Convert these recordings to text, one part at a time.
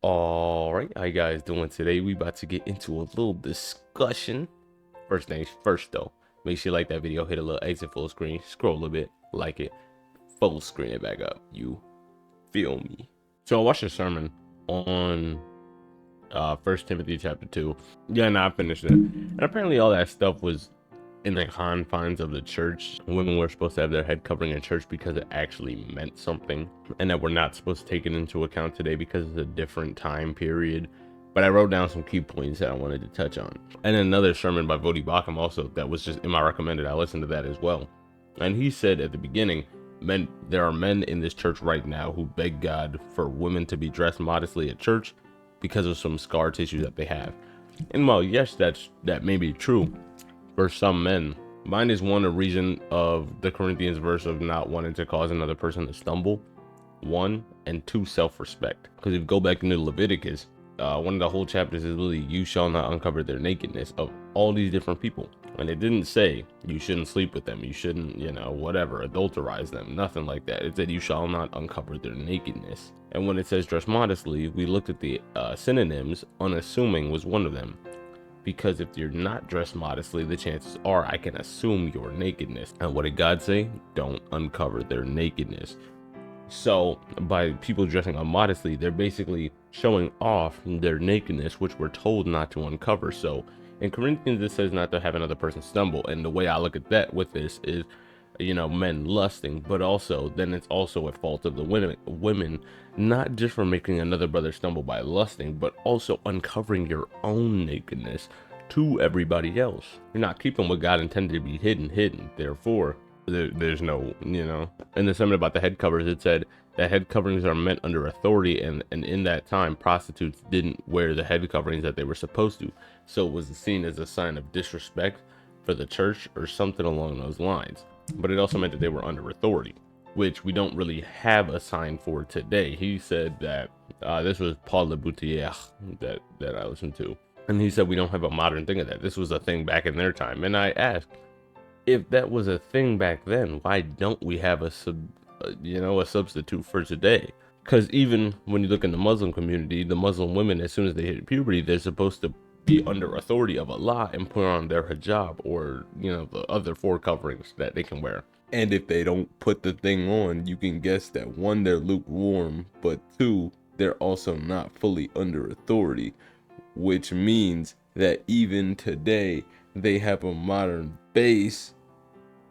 All right, how you guys doing today? We about to get into a little discussion. First things first, though, make sure you like that video, hit a little exit full screen, scroll a little bit, like it, full screen it back up. You feel me? So I watched a sermon on First Timothy chapter 2. Yeah, I finished it, and apparently all that stuff was in the confines of the church. Women were supposed to have their head covering in church because it actually meant something, and that we're not supposed to take it into account today because it's a different time period. But I wrote down some key points that I wanted to touch on. And another sermon by Vodi Bakum also that was just in my recommended. I listened to that as well. And he said at the beginning, there are men in this church right now who beg God for women to be dressed modestly at church because of some scar tissue that they have. And while yes, that may be true for some men, mine is one a reason of the Corinthians verse of not wanting to cause another person to stumble. One, and two, self-respect. Because if you go back into Leviticus, one of the whole chapters is really you shall not uncover their nakedness of all these different people. And it didn't say you shouldn't sleep with them, you shouldn't, whatever, adulterize them, nothing like that. It said you shall not uncover their nakedness. And when it says dress modestly, we looked at the synonyms. Unassuming was one of them, because if you're not dressed modestly, the chances are I can assume your nakedness. And what did God say? Don't uncover their nakedness. So by people dressing immodestly, they're basically showing off their nakedness, which we're told not to uncover. So in Corinthians, it says not to have another person stumble. And the way I look at that with this is, men lusting, but also then it's also a fault of the women, not just for making another brother stumble by lusting, but also uncovering your own nakedness to everybody else. You're not keeping what God intended to be hidden. Therefore, there's no, in the sermon about the head covers, it said that head coverings are meant under authority, and in that time, prostitutes didn't wear the head coverings that they were supposed to. So it was seen as a sign of disrespect for the church or something along those lines. But it also meant that they were under authority, which we don't really have a sign for today. He said that this was Paul Laboutière that I listened to, and he said we don't have a modern thing of that. This was a thing back in their time. And I asked, if that was a thing back then, why don't we have a substitute for today? Because even when you look in the Muslim community, the Muslim women, as soon as they hit puberty, they're supposed to be under authority of Allah and put on their hijab, or the other four coverings that they can wear. And if they don't put the thing on, you can guess that one, they're lukewarm, but two, they're also not fully under authority, which means that even today they have a modern base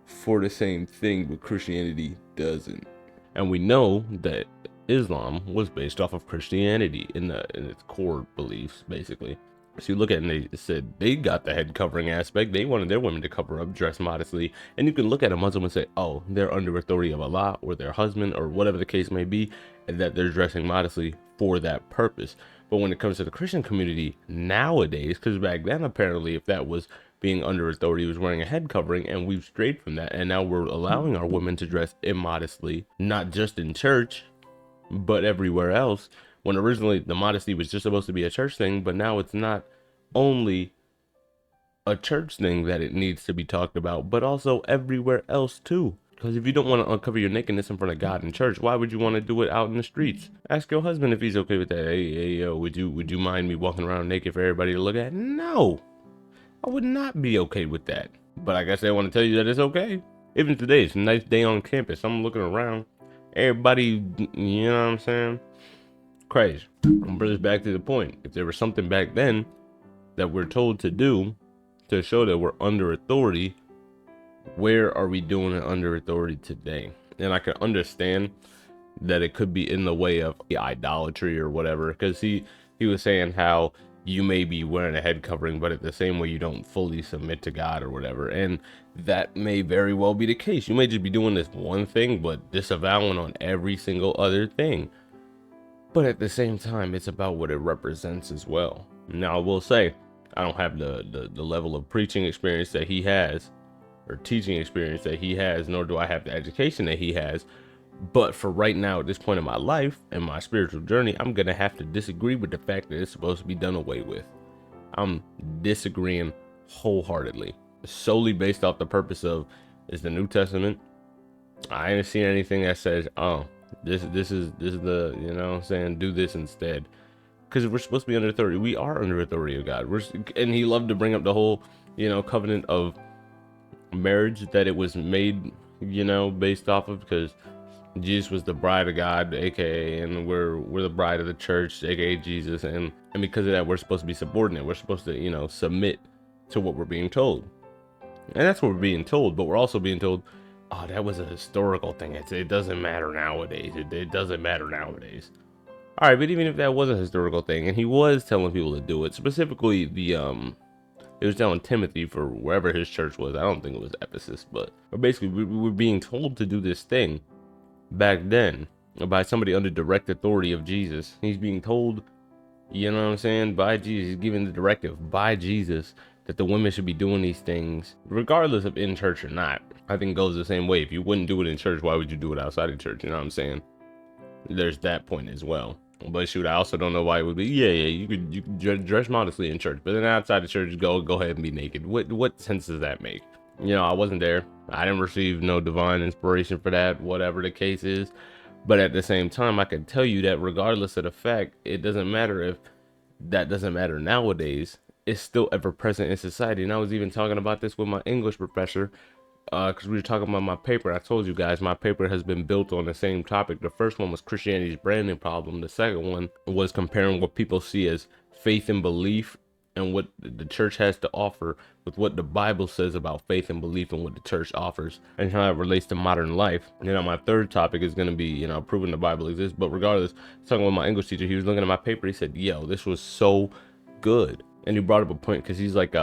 for the same thing, but Christianity doesn't. And we know that Islam was based off of Christianity in its core beliefs, basically. So you look at it, and they said they got the head covering aspect. They wanted their women to cover up, dress modestly. And you can look at a Muslim and say, oh, they're under authority of Allah or their husband or whatever the case may be, and that they're dressing modestly for that purpose. But when it comes to the Christian community nowadays, because back then apparently if that was being under authority, was wearing a head covering, and we've strayed from that, and now we're allowing our women to dress immodestly, not just in church but everywhere else, when originally the modesty was just supposed to be a church thing. But now it's not only a church thing that it needs to be talked about, but also everywhere else too. Because if you don't want to uncover your nakedness in front of God in church, why would you want to do it out in the streets? Ask your husband if he's okay with that. Hey, yo, would you mind me walking around naked for everybody to look at? No, I would not be okay with that. But I guess they want to tell you that it's okay. Even today, it's a nice day on campus. I'm looking around. Everybody, you know what I'm saying? Crazy. And brings back to the point. If there was something back then that we're told to do to show that we're under authority, where are we doing it under authority today? And I can understand that it could be in the way of idolatry or whatever, because he was saying how you may be wearing a head covering, but at the same way you don't fully submit to God or whatever. And that may very well be the case. You may just be doing this one thing but disavowing on every single other thing. But at the same time, it's about what it represents as well. Now I will say, I don't have the level of preaching experience that he has, or teaching experience that he has, nor do I have the education that he has. But for right now, at this point in my life and my spiritual journey, I'm going to have to disagree with the fact that it's supposed to be done away with. I'm disagreeing wholeheartedly, solely based off the purpose of, is the New Testament. I ain't seen anything that says, oh, this is the, what I'm saying, do this instead. because we're supposed to be under authority. We are under authority of God. And he loved to bring up the whole, covenant of marriage that it was made, based off of, because Jesus was the bride of God, aka, and we're the bride of the church, aka Jesus, and because of that, we're supposed to be subordinate. We're supposed to, submit to what we're being told, and that's what we're being told. But we're also being told, oh, that was a historical thing. It doesn't matter nowadays. It doesn't matter nowadays. All right, but even if that was a historical thing, and he was telling people to do it, specifically it was telling Timothy for wherever his church was. I don't think it was Ephesus, but basically we were being told to do this thing back then by somebody under direct authority of Jesus. He's being told, you know what I'm saying, by Jesus. He's giving the directive by Jesus that the women should be doing these things regardless of in church or not. I think it goes the same way. If you wouldn't do it in church, why would you do it outside of church? You know what I'm saying? There's that point as well. But shoot, I also don't know why it would be. Yeah, you could dress modestly in church, but then outside the church, go ahead and be naked. What sense does that make? I wasn't there. I didn't receive no divine inspiration for that, whatever the case is. But at the same time, I can tell you that regardless of the fact, it doesn't matter if that doesn't matter nowadays. It's still ever present in society. And I was even talking about this with my English professor, because we were talking about my paper. I told you guys my paper has been built on the same topic. The first one was Christianity's branding problem. The second one was comparing what people see as faith and belief and what the church has to offer with what the Bible says about faith and belief and what the church offers and how it relates to modern life. My third topic is going to be, proving the Bible exists. But regardless, talking with my English teacher, he was looking at my paper. He said, yo, this was so good. And he brought up a point because he's like,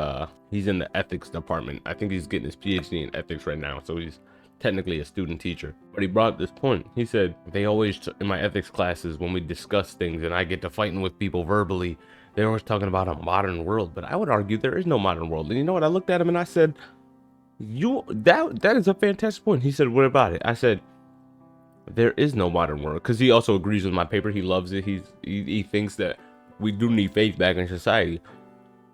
he's in the ethics department. I think he's getting his PhD in ethics right now. So he's technically a student teacher. But he brought up this point. He said, they always, in my ethics classes, when we discuss things and I get to fighting with people verbally, they're always talking about a modern world. But I would argue there is no modern world. And you know what? I looked at him and I said, that is a fantastic point. He said, what about it? I said, there is no modern world. Because he also agrees with my paper. He loves it. He thinks that we do need faith back in society.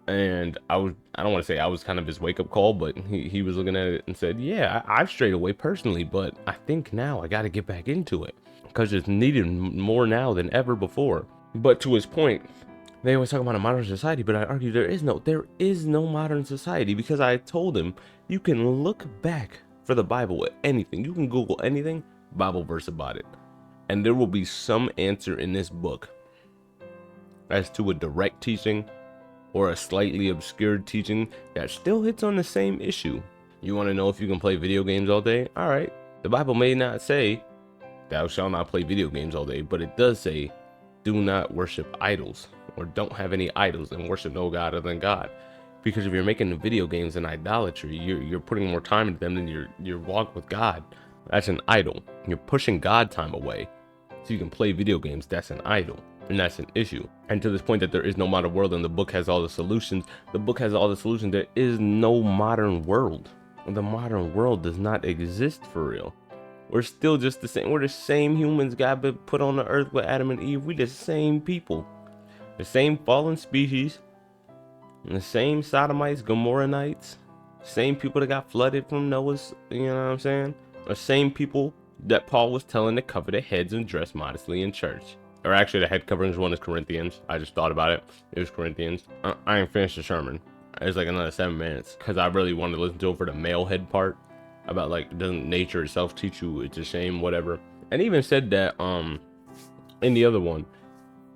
And I don't want to say I was kind of his wake-up call, but he was looking at it and said, yeah, I've strayed away personally, but I think now I got to get back into it because it's needed more now than ever before. But to his point, they always talk about a modern society, but I argue there is no modern society, because I told him you can look back for the Bible with anything. You can Google anything, Bible verse about it, and there will be some answer in this book as to a direct teaching or a slightly obscured teaching that still hits on the same issue. You want to know if you can play video games all day? All right. The Bible may not say, thou shalt not play video games all day, but it does say, do not worship idols, or don't have any idols and worship no God other than God. Because if you're making video games an idolatry, you're putting more time into them than your walk with God. That's an idol. You're pushing God time away so you can play video games. That's an idol. And that's an issue. And to this point that there is no modern world and the book has all the solutions, there is no modern world. The modern world does not exist for real. We're still just the same. We're the same humans God put on the earth with Adam and Eve. We the same people. The same fallen species. And the same Sodomites, Gomorranites. Same people that got flooded from Noah's, you know what I'm saying? The same people that Paul was telling to cover their heads and dress modestly in church. Or actually, the head coverings one is Corinthians. I just thought about it. It was Corinthians. I ain't finished the sermon. It's like another 7 minutes because I really wanted to listen to it for the male head part about like, doesn't nature itself teach you it's a shame, whatever. And he even said that in the other one,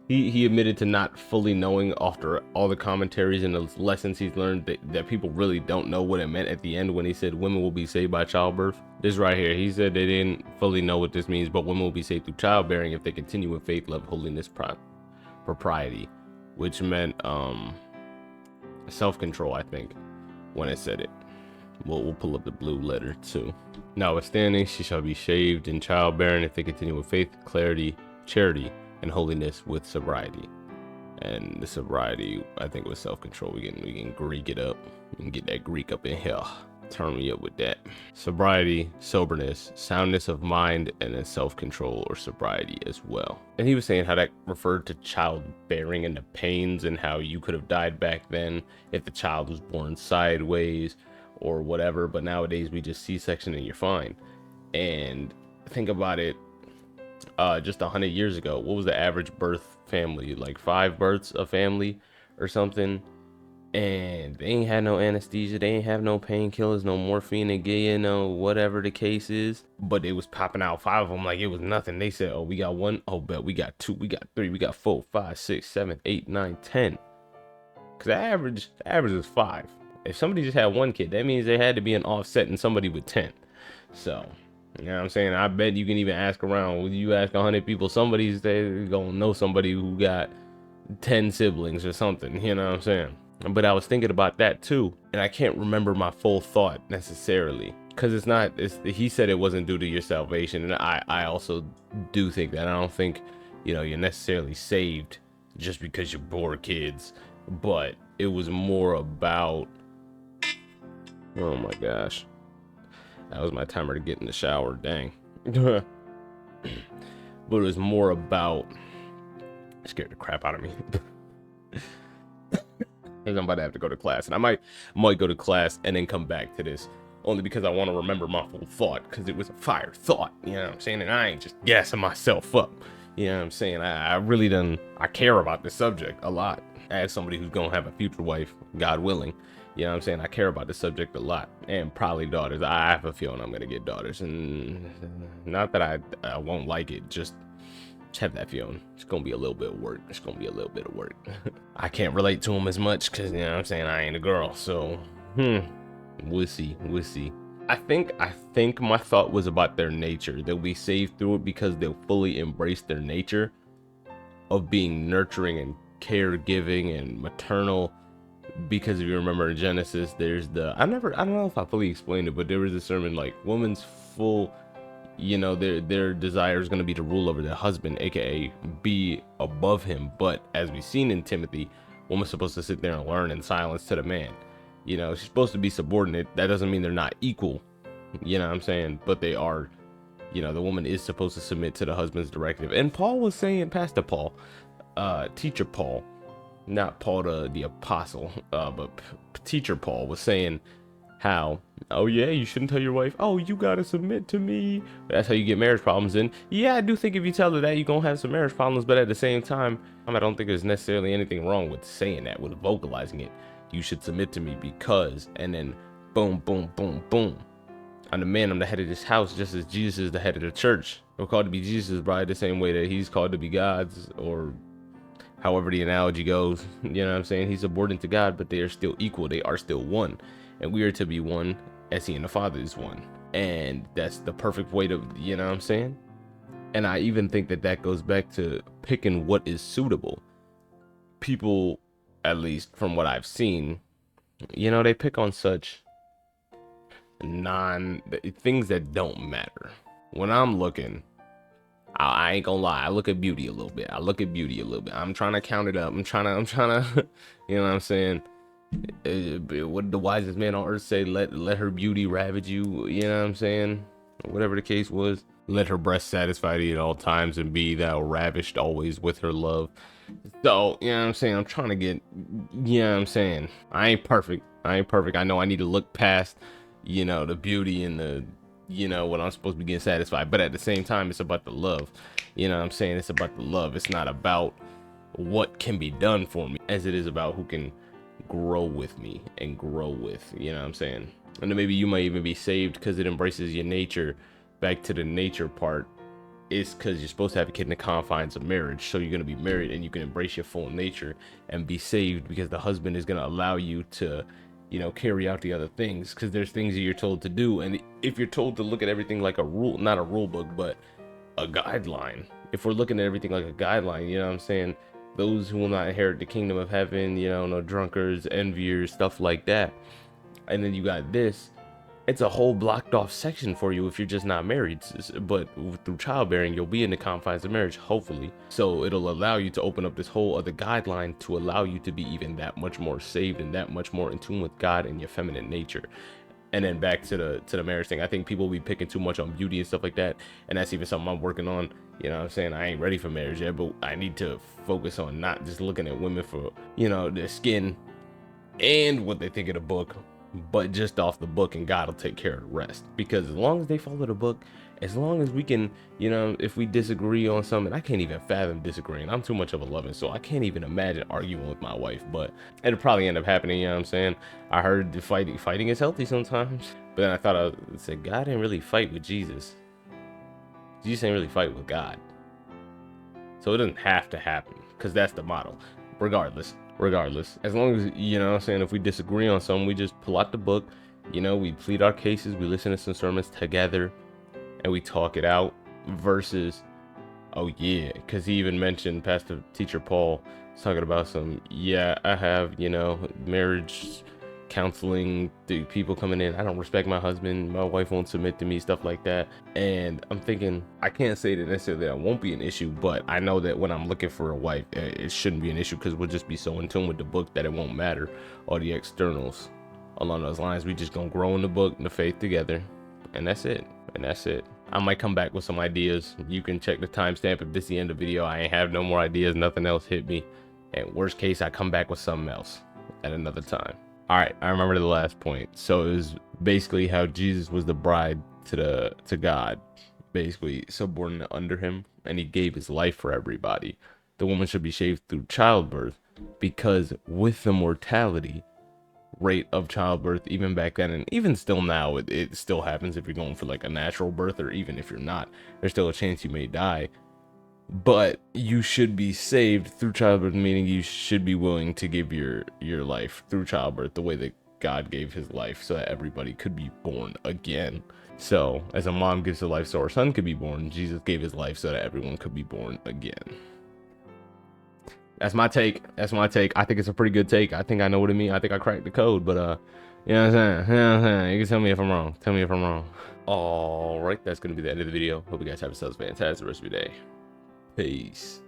he admitted to not fully knowing after all the commentaries and the lessons he's learned that people really don't know what it meant at the end when he said women will be saved by childbirth. This right here, he said they didn't fully know what this means, but women will be saved through childbearing if they continue with faith, love, holiness, propriety, which meant self-control, I think, when it said it. We'll pull up the blue letter too. Notwithstanding, she shall be saved in childbearing if they continue with faith, clarity, charity, and holiness with sobriety. And the sobriety, I think, was self-control. We can Greek it up. We can get that Greek up in here. Turn me up with that. Sobriety, soberness, soundness of mind, and then self-control or sobriety as well. And he was saying how that referred to childbearing and the pains and how you could have died back then if the child was born sideways or whatever. But nowadays we just C-section and you're fine. And think about it. Just 100 years ago, what was the average birth family, like 5 births of family or something. And they ain't had no anesthesia, they ain't have no painkillers, no morphine and you know, whatever the case is. But they was popping out 5 of them like it was nothing. They said, oh, we got 1, oh, bet we got 2, we got 3, we got 4, 5, 6, 7, 8, 9, 10. Because the average is 5. If somebody just had 1 kid, that means they had to be an offset and somebody with 10. So, you know what I'm saying? I bet you can even ask around. When you ask 100 people, somebody's they gonna know somebody who got 10 siblings or something. You know what I'm saying? But I was thinking about that too, and I can't remember my full thought necessarily. Because he said it wasn't due to your salvation. And I also do think that. I don't think, you know, you're necessarily saved just because you bore kids. But it was more about, oh my gosh. That was my timer to get in the shower, dang. But it was more about, it scared the crap out of me. Because I'm about to have to go to class. And I might go to class and then come back to this. Only because I want to remember my full thought. Because it was a fire thought. You know what I'm saying? And I ain't just gassing myself up. You know what I'm saying? I really I care about this subject a lot. As somebody who's going to have a future wife, God willing. You know what I'm saying? I care about this subject a lot. And probably daughters. I have a feeling I'm going to get daughters. And not that I won't like it. Just have that feeling. It's going to be a little bit of work. It's going to be a little bit of work. I can't relate to them as much because, you know what I'm saying, I ain't a girl. So, we'll see. We'll see. I think my thought was about their nature. They'll be saved through it because they'll fully embrace their nature of being nurturing and caregiving and maternal. Because if you remember in Genesis, there's I don't know if I fully explained it, but there was a sermon like woman's full, you know, their desire is going to be to rule over their husband, aka be above him. But as we've seen in Timothy, woman's supposed to sit there and learn in silence to the man. You know, she's supposed to be subordinate. That doesn't mean they're not equal. You know what I'm saying? But they are, you know, the woman is supposed to submit to the husband's directive. And Paul was saying, Pastor Paul, teacher Paul, not Paul the apostle, but teacher Paul was saying how, oh yeah, you shouldn't tell your wife, oh, you gotta submit to me. That's how you get marriage problems. And yeah, I do think if you tell her that, you're gonna have some marriage problems. But at the same time, I don't think there's necessarily anything wrong with saying that, with vocalizing it. You should submit to me because, and then boom, boom, boom, boom. I'm the man, I'm the head of this house, just as Jesus is the head of the church. We're called to be Jesus' bride the same way that he's called to be God's, or however the analogy goes. You know what I'm saying? He's subordinate to God, but they are still equal. They are still one. And we are to be one as he and the Father is one. And that's the perfect way to, you know what I'm saying? And I even think that goes back to picking what is suitable. People, at least from what I've seen, you know, they pick on such things that don't matter. When I'm looking, I ain't gonna lie, I look at beauty a little bit. I'm trying to count it up. I'm trying to, you know what I'm saying? What did the wisest man on earth say? Let her beauty ravage you. You know what I'm saying? Whatever the case was. Let her breast satisfy thee at all times, and be thou ravished always with her love. So, you know what I'm saying? I'm trying to get, you know what I'm saying? I ain't perfect. I know I need to look past, you know, the beauty and the, you know, what I'm supposed to be getting satisfied. But at the same time, it's about the love. You know what I'm saying? It's about the love. It's not about what can be done for me, as it is about who can grow with me and grow with, you know what I'm saying? And then maybe you might even be saved because it embraces your nature. Back to the nature part, is because you're supposed to have a kid in the confines of marriage. So you're going to be married and you can embrace your full nature and be saved because the husband is going to allow you to, you know, carry out the other things, because there's things that you're told to do. And if you're told to look at everything like a rule, not a rule book, but a guideline, if we're looking at everything like a guideline, you know what I'm saying? Those who will not inherit the kingdom of heaven, you know, no drunkards, enviers, stuff like that. And then you got this. It's a whole blocked off section for you if you're just not married. But through childbearing, you'll be in the confines of marriage, hopefully. So it'll allow you to open up this whole other guideline to allow you to be even that much more saved and that much more in tune with God and your feminine nature. And then back to the marriage thing. I think people will be picking too much on beauty and stuff like that. And that's even something I'm working on. You know what I'm saying? I ain't ready for marriage yet, but I need to focus on not just looking at women for, you know, their skin and what they think of the book, but just off the book, and God will take care of the rest. Because as long as they follow the book as long as we can, you know, if we disagree on something, I can't even fathom disagreeing. I'm too much of a loving soul. I can't even imagine arguing with my wife, but it'll probably end up happening. You know what I'm saying? I heard the fighting is healthy sometimes, but then I thought I said God didn't really fight with Jesus. Jesus ain't really fight with God, so it doesn't have to happen because that's the model. Regardless, as long as, you know what I'm saying, if we disagree on something, we just pull out the book, you know, we plead our cases, we listen to some sermons together, and we talk it out. Versus, oh yeah, because he even mentioned Pastor Teacher Paul talking about some, yeah, I have, you know, marriage counseling, the people coming in, I don't respect my husband, my wife won't submit to me, stuff like that. And I'm thinking, I can't say that necessarily that won't be an issue, but I know that when I'm looking for a wife, it shouldn't be an issue, because we'll just be so in tune with the book that it won't matter all the externals along those lines. We just gonna grow in the book and the faith together, and that's it. I might come back with some ideas. You can check the timestamp if this is the end of the video. I ain't have no more ideas, nothing else hit me, and worst case I come back with something else at another time. All right, I remember the last point. So it was basically how Jesus was the bride to God, basically subordinate under him, and he gave his life for everybody. The woman should be shaved through childbirth, because with the mortality rate of childbirth, even back then and even still now, it still happens. If you're going for like a natural birth, or even if you're not, there's still a chance you may die. But you should be saved through childbirth, meaning you should be willing to give your life through childbirth the way that God gave his life, so that everybody could be born again. So as a mom gives her life so her son could be born, Jesus gave his life so that everyone could be born again. That's my take. I think it's a pretty good take. I think I know what it means. I think I cracked the code, but you know what I'm saying? You know what I'm saying? You can tell me if I'm wrong. All right, that's gonna be the end of the video. Hope you guys have yourselves a fantastic rest of your day. Peace.